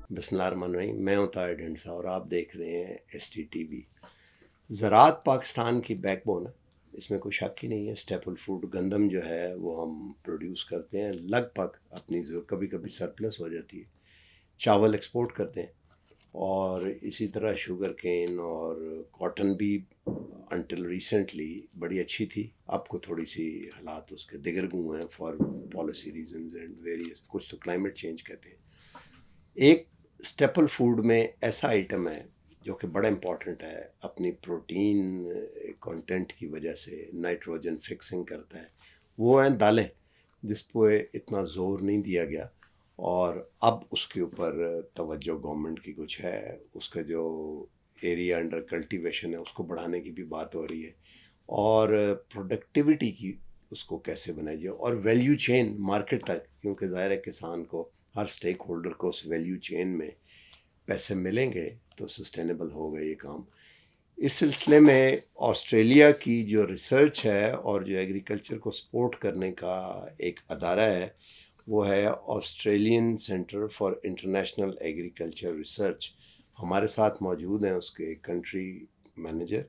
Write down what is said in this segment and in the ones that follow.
बिस्मिल्लाहिर्रहमानिर्रहीम। मैं हूं ताहिर ढिंडसा और आप देख रहे हैं STTV। ज़राअत पाकिस्तान की बैकबोन है, इसमें कोई शक ही नहीं है। स्टेपल फूड गंदम जो है वो हम प्रोड्यूस करते हैं, लगभग अपनी कभी कभी सरप्लस हो जाती है। चावल एक्सपोर्ट करते हैं और इसी तरह शुगर केन और कॉटन भी अनटिल रिसेंटली बड़ी अच्छी थी। आपको थोड़ी सी हालात उसके दिगरगू हैं for policy reasons and various, कुछ तो क्लाइमेट चेंज कहते हैं। एक स्टेपल फूड में ऐसा आइटम है जो कि बड़ा इम्पॉर्टेंट है, अपनी प्रोटीन कंटेंट की वजह से नाइट्रोजन फिक्सिंग करता है, वो हैं दालें, जिस पे इतना ज़ोर नहीं दिया गया और अब उसके ऊपर तवज्जो गवर्नमेंट की कुछ है। उसका जो एरिया अंडर कल्टीवेशन है उसको बढ़ाने की भी बात हो रही है और प्रोडक्टिविटी की उसको कैसे बनाई जाए और वैल्यू चेन मार्केट तक, क्योंकि ज़ाहिर है किसान को, हर स्टेक होल्डर को उस वैल्यू चेन में पैसे मिलेंगे तो सस्टेनेबल होगा ये काम। इस सिलसिले में ऑस्ट्रेलिया की जो रिसर्च है और जो एग्रीकल्चर को सपोर्ट करने का एक अदारा है वो है Australian centre for international agriculture research. हमारे साथ मौजूद हैं उसके country manager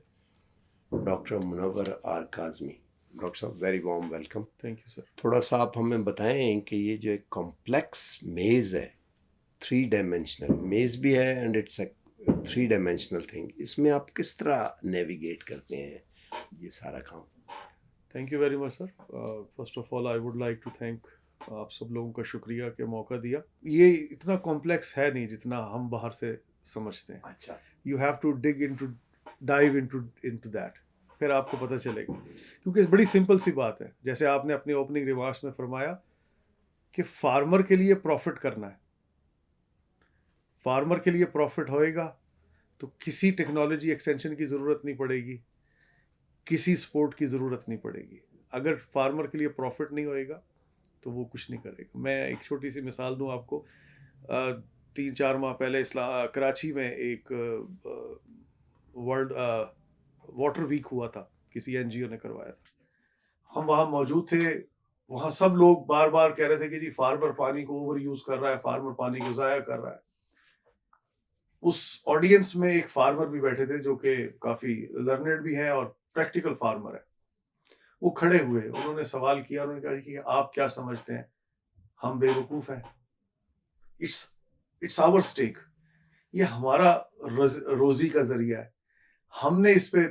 doctor Munawwar R Kazmi. Doctor साहब, very warm welcome. Thank you sir. थोड़ा सा आप हमें बताएं कि ये जो एक कॉम्प्लेक्स मेज़ है, 3 डायमेंशनल मेज़ भी है एंड इट्स 3 डायमेंशनल थिंग, इसमें आप किस तरह नेविगेट करते हैं ये सारा काम? Thank you very much sir. First of all I would like to thank आप सब लोगों का शुक्रिया कि मौका दिया। ये इतना कॉम्प्लेक्स है नहीं जितना हम बाहर से समझते हैं। अच्छा। You have to dive into that, फिर आपको पता चलेगा। क्योंकि बड़ी सिंपल सी बात है, जैसे आपने अपनी ओपनिंग रिमार्क्स में फरमाया कि फार्मर के लिए प्रॉफिट करना है। फार्मर के लिए प्रॉफिट होएगा तो किसी टेक्नोलॉजी एक्सटेंशन की ज़रूरत नहीं पड़ेगी, किसी सपोर्ट की ज़रूरत नहीं पड़ेगी। अगर फार्मर के लिए प्रॉफिट नहीं होएगा तो वो कुछ नहीं करेगा। मैं एक छोटी सी मिसाल दूं आपको। 3-4 माह पहले कराची में एक वर्ल्ड वाटर वीक हुआ था, किसी NGO ने करवाया था। हम वहाँ मौजूद थे। वहाँ सब लोग बार बार कह रहे थे कि जी फार्मर पानी को ओवर यूज कर रहा है, फार्मर पानी को ज़ाया कर रहा है। उस ऑडियंस में एक फार्मर भी बैठे थे जो कि काफ़ी लर्नेड भी हैं और प्रैक्टिकल फार्मर है। वो खड़े हुए, उन्होंने सवाल किया, उन्होंने कहा कि आप क्या समझते हैं, हम बेवकूफ़ हैं, इट्स इट्स आवर स्टेक, ये हमारा रोजी का जरिया है, हमने इस पे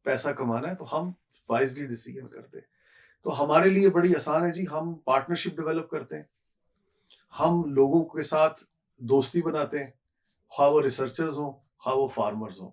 पैसा कमाना है तो हम वाइजली डिसीजन करते हैं। तो हमारे लिए बड़ी आसान है जी, हम पार्टनरशिप डेवलप करते हैं, हम लोगों के साथ दोस्ती बनाते हैं, खा वो रिसर्चर्स हों, खा वो फार्मर्स हों।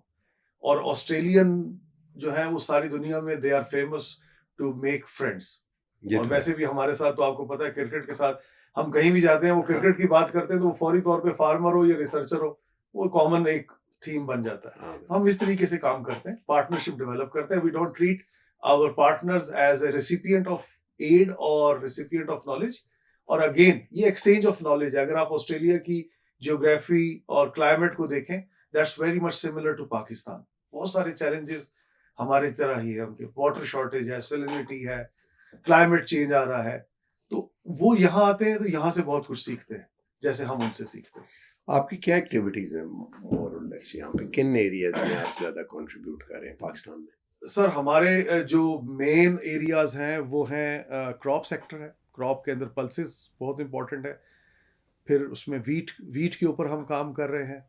और ऑस्ट्रेलियन जो है वो सारी दुनिया में they are famous to make friends. ये और तो वैसे है। भी हमारे साथ तो आपको पता है, क्रिकेट के साथ हम कहीं भी जाते हैं, वो हाँ। क्रिकेट की बात करते हैं तो वो फौरी तौर पे फार्मर हो या रिसर्चर हो, वो कॉमन एक थीम बन जाता है। हाँ। हम इस तरीके से काम करते हैं, पार्टनरशिप डेवलप करते हैं। We don't treat our partners as a recipient of aid or recipient of knowledge. और अगेन ये एक्सचेंज ऑफ नॉलेज है। अगर आप ऑस्ट्रेलिया की जियोग्राफी और क्लाइमेट को देखें, that's very much similar to Pakistan. बहुत सारे चैलेंजेस हमारी तरह ही है, उनके वाटर शॉर्टेज है, सैलिनिटी है, क्लाइमेट चेंज आ रहा है। तो वो यहाँ आते हैं तो यहाँ से बहुत कुछ सीखते हैं, जैसे हम उनसे सीखते हैं। आपकी क्या एक्टिविटीज़ हैं मोर और लेस यहाँ पे? किन एरियाज में आप ज़्यादा कंट्रीब्यूट कर रहे हैं पाकिस्तान में? सर हमारे जो मेन एरियाज हैं वो हैं, क्रॉप सेक्टर है। क्रॉप के अंदर पल्सेस बहुत इंपॉर्टेंट है। फिर उसमें वीट के ऊपर हम काम कर रहे हैं।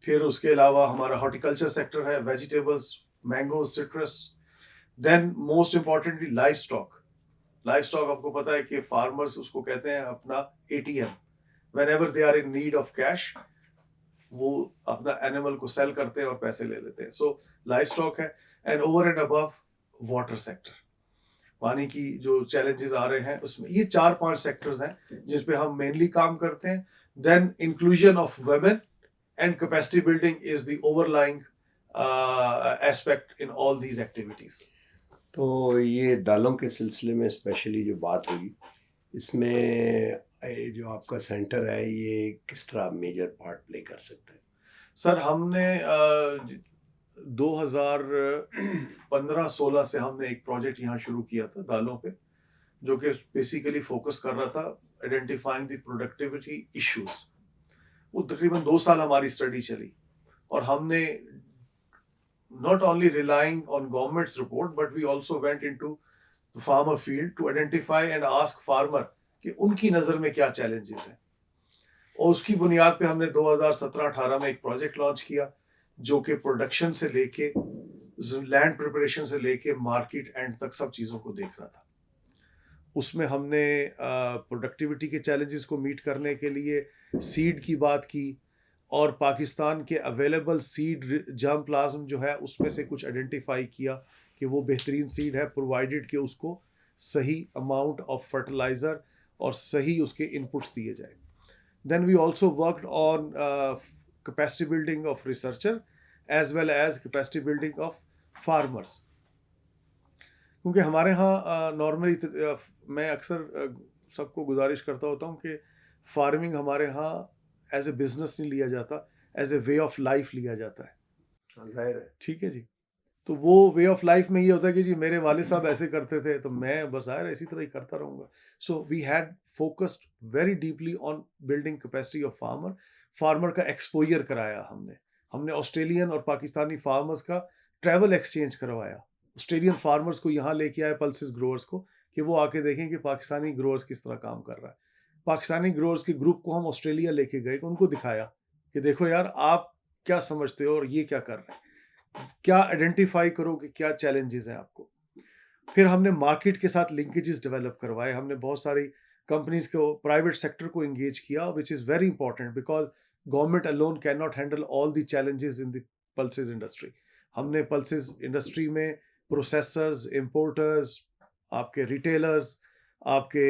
फिर उसके अलावा हमारा हॉर्टिकल्चर सेक्टर है, vegetables, mango, citrus. Then most importantly life stock. Life stock आपको पता है कि फार्मर्स उसको कहते हैं अपना ATM। Whenever they are in need of cash, वो अपना एनिमल को सेल करते हैं और पैसे ले लेते हैं। सो लाइफ स्टॉक है। And over and above water sector, पानी की जो चैलेंजेस आ रहे हैं उसमें ये 4-5 सेक्टर्स हैं जिस पे हम मेनली काम करते हैं। Then inclusion of women and capacity building is the overlying aspect in all these activities. तो ये दालों के सिलसिले में स्पेशली जो बात हुई, इसमें ये जो आपका सेंटर है ये किस तरह मेजर पार्ट प्ले कर सकता है? सर हमने 2015-16 से हमने एक प्रोजेक्ट यहाँ शुरू किया था दालों पे, जो कि बेसिकली फोकस कर रहा था आइडेंटिफाइंग द प्रोडक्टिविटी इश्यूज। वो तकरीबन 2 साल हमारी स्टडी चली और हमने not only relying on government's report but we also went into the farmer field to identify and ask farmer कि उनकी नज़र में क्या challenges हैं और उसकी बुनियाद पे हमने 2017-18 में एक प्रोजेक्ट लॉन्च किया जो कि प्रोडक्शन से लेके लैंड प्रिपरेशन से लेके मार्केट एंड तक सब चीज़ों को देख रहा था। उसमें हमने प्रोडक्टिविटी के चैलेंजेस को मीट करने के लिए सीड की बात की और पाकिस्तान के अवेलेबल सीड जर्मप्लाज्म जो है उसमें से कुछ आइडेंटिफाई किया कि वो बेहतरीन सीड है प्रोवाइडेड कि उसको सही अमाउंट ऑफ फर्टिलाइज़र और सही उसके इनपुट्स दिए जाए। Then we also worked on capacity building of researcher as well as capacity building of farmers, क्योंकि हमारे यहाँ नॉर्मली मैं अक्सर सबको गुजारिश करता होता हूँ कि फार्मिंग हमारे यहाँ एज ए बिजनेस नहीं लिया जाता, as a way of life लिया जाता है। जाहिर है। ठीक है जी। तो वो वे ऑफ लाइफ में ये होता है कि जी मेरे वाले साहब ऐसे करते थे तो मैं बस जाहिर इसी तरह ही करता रहूँगा। So we had focused very deeply on building capacity of farmer का एक्सपोजर कराया हमने ऑस्ट्रेलियन और पाकिस्तानी फार्मर्स का ट्रैवल एक्सचेंज करवाया। ऑस्ट्रेलियन फार्मर्स को यहाँ लेके आए पल्सेस ग्रोअर्स को कि वो आके देखें कि पाकिस्तानी ग्रोअर्स किस तरह काम कर रहा है। पाकिस्तानी ग्रोअर्स के ग्रुप को हम ऑस्ट्रेलिया लेके गए, उनको दिखाया कि देखो यार आप क्या समझते हो और ये क्या कर रहे हैं, क्या आइडेंटिफाई करो कि क्या चैलेंजेस हैं आपको। फिर हमने मार्केट के साथ लिंकेजेस डेवलप करवाए, हमने बहुत सारी कंपनीज को, प्राइवेट सेक्टर को इंगेज किया, which is very important because government alone can not handle all the challenges in the pulses industry. हमने पल्सेस इंडस्ट्री में प्रोसेसर्स, इम्पोर्टर्स, आपके रिटेलर्स, आपके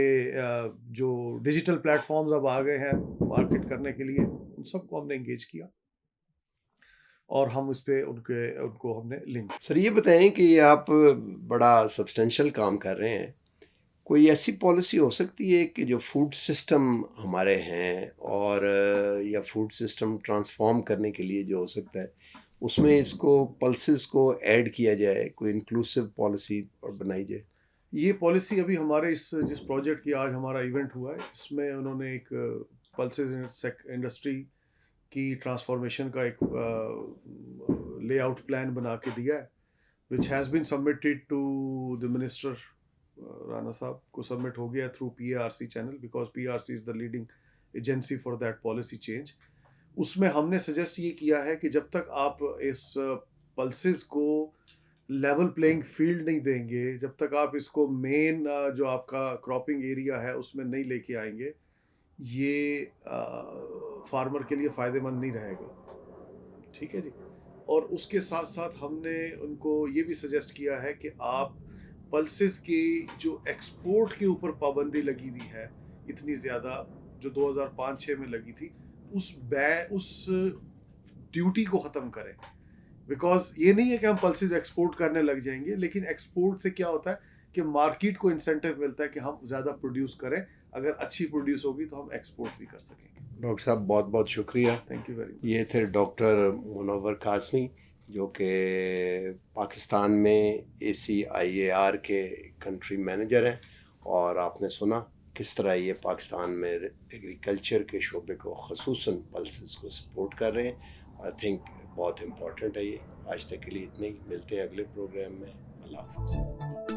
जो डिजिटल प्लेटफॉर्म्स अब आ गए हैं मार्केट करने के लिए, उन सबको हमने इंगेज किया और हम इस पे उनको हमने लिंक। सर ये बताएं कि आप बड़ा सब्सटेंशियल काम कर रहे हैं, कोई ऐसी पॉलिसी हो सकती है कि जो फूड सिस्टम हमारे हैं और या फूड सिस्टम ट्रांसफॉर्म करने के लिए जो हो सकता है उसमें इसको पल्सेस को ऐड किया जाए, कोई इंक्लूसिव पॉलिसी और बनाई जाए? ये पॉलिसी अभी हमारे जिस प्रोजेक्ट की आज हमारा इवेंट हुआ है इसमें उन्होंने एक पल्सेस इंडस्ट्री की ट्रांसफॉर्मेशन का एक लेआउट प्लान बना के दिया है, which has been submitted to the minister. Rana साहब को सबमिट हो गया through PARC channel because PARC is the leading agency for that policy change. उसमें हमने सजेस्ट ये किया है कि जब तक आप इस पल्सेस को लेवल प्लेइंग फील्ड नहीं देंगे, जब तक आप इसको मेन जो आपका क्रॉपिंग एरिया है उसमें नहीं लेके आएंगे, ये फार्मर के लिए फ़ायदेमंद नहीं रहेगा। ठीक है जी। और उसके साथ साथ हमने उनको ये भी सजेस्ट किया है कि आप पल्सेस के जो एक्सपोर्ट के ऊपर पाबंदी लगी हुई है इतनी ज़्यादा जो 2005-06 में लगी थी, उस ड्यूटी को ख़त्म करें। बिकॉज ये नहीं है कि हम पल्सेस एक्सपोर्ट करने लग जाएंगे, लेकिन एक्सपोर्ट से क्या होता है कि मार्केट को इंसेंटिव मिलता है कि हम ज़्यादा प्रोड्यूस करें, अगर अच्छी प्रोड्यूस होगी तो हम एक्सपोर्ट भी कर सकेंगे। डॉक्टर साहब बहुत बहुत शुक्रिया। Thank you very much. ये थे डॉक्टर मुनव्वर काज़मी जो कि पाकिस्तान में ACIAR के कंट्री मैनेजर हैं, और आपने सुना किस तरह ये पाकिस्तान में एग्रीकल्चर के शोबे को ख़ुसूसन पल्सेस को सपोर्ट कर रहे हैं। आई थिंक बहुत इम्पोर्टेंट है ये। आज तक के लिए इतना ही, मिलते हैं अगले प्रोग्राम में। अल्लाह हाफ़िज़।